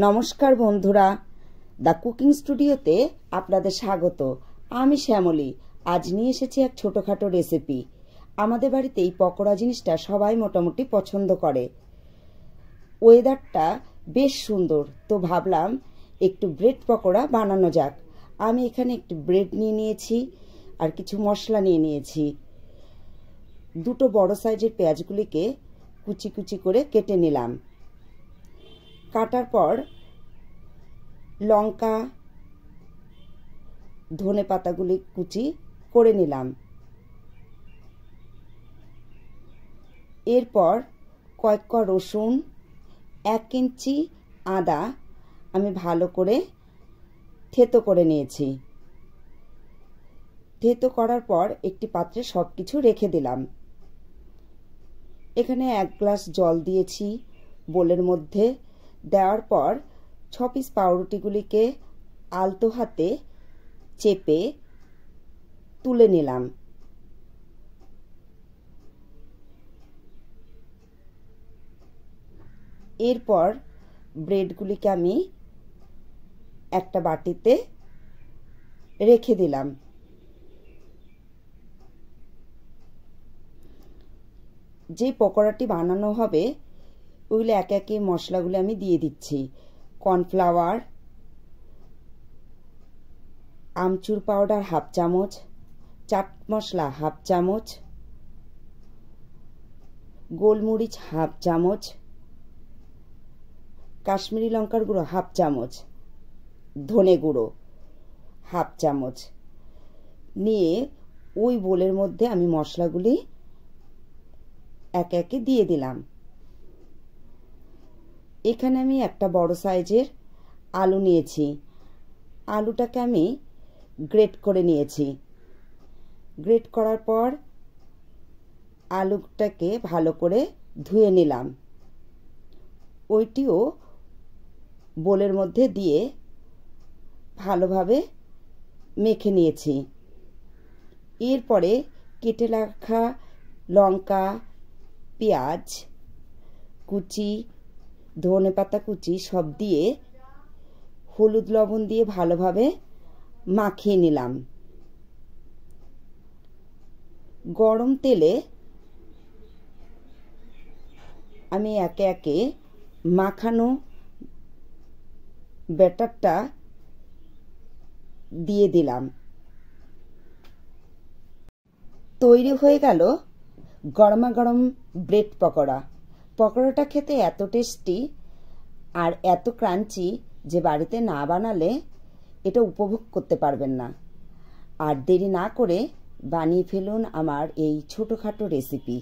নমস্কার বন্ধুরা, the cooking স্টুডিওতে আপনাদের স্বাগত। আমি শ্যামলী। আজ নিয়ে এসেছি এক ছোটোখাটো রেসিপি। আমাদের বাড়িতে এই পকোড়া জিনিসটা সবাই মোটামুটি পছন্দ করে। ওয়েদারটা বেশ সুন্দর, তো ভাবলাম একটু ব্রেড পকোড়া বানানো যাক। আমি এখানে একটু ব্রেড নিয়ে নিয়েছি আর কিছু মশলা নিয়ে নিয়েছি। দুটো বড় সাইজের পেঁয়াজগুলিকে কুচি কুচি করে কেটে নিলাম। কাটার পর লঙ্কা, ধনে পাতাগুলি কুচি করে নিলাম। এরপর কয়েক ক রসুন, 1 ইঞ্চি আদা আমি ভালো করে থেতো করে নিয়েছি। থেতো করার পর একটি পাত্রে সব কিছু রেখে দিলাম। এখানে 1 গ্লাস জল দিয়েছি বোলের মধ্যে। দেওয়ার পর 6 পিস পাউরুটিগুলিকে আলতো হাতে চেপে তুলে নিলাম। এরপর ব্রেডগুলিকে আমি একটা বাটিতে রেখে দিলাম। যে পকোড়াটি বানানো হবে ওইগুলো একে একে মশলাগুলো আমি দিয়ে দিচ্ছি। কর্নফ্লাওয়ার, আমচুর পাউডার 1/2 চামচ, চাট মশলা 1/2 চামচ, গোলমরিচ 1/2 চামচ, কাশ্মীরি লঙ্কার গুঁড়ো 1/2 চামচ, ধনে গুঁড়ো 1/2 চামচ নিয়ে ওই বোলের মধ্যে আমি মশলাগুলি একে একে দিয়ে দিলাম। এখানে আমি একটা বড় সাইজের আলু নিয়েছি। আলুটাকে আমি গ্রেট করে নিয়েছি। গ্রেট করার পর আলুটাকে ভালো করে ধুয়ে নিলাম। ওইটিও বোলের মধ্যে দিয়ে ভালোভাবে মেখে নিয়েছি। এরপরে কেটে রাখা লঙ্কা, পেঁয়াজ কুচি, ধনে পাতা কুচি সব দিয়ে হলুদ লবণ দিয়ে ভালোভাবে মাখিয়ে নিলাম। গরম তেলে আমি একে একে মাখানো ব্যাটারটা দিয়ে দিলাম। তৈরি হয়ে গেল গরমা গরম ব্রেড পকোড়া। পকোড়াটা খেতে এত টেস্টি আর এত ক্রাঞ্চি যে বাড়িতে না বানালে এটা উপভোগ করতে পারবেন না। আর দেরি না করে বানিয়ে ফেলুন আমার এই ছোটোখাটো রেসিপি।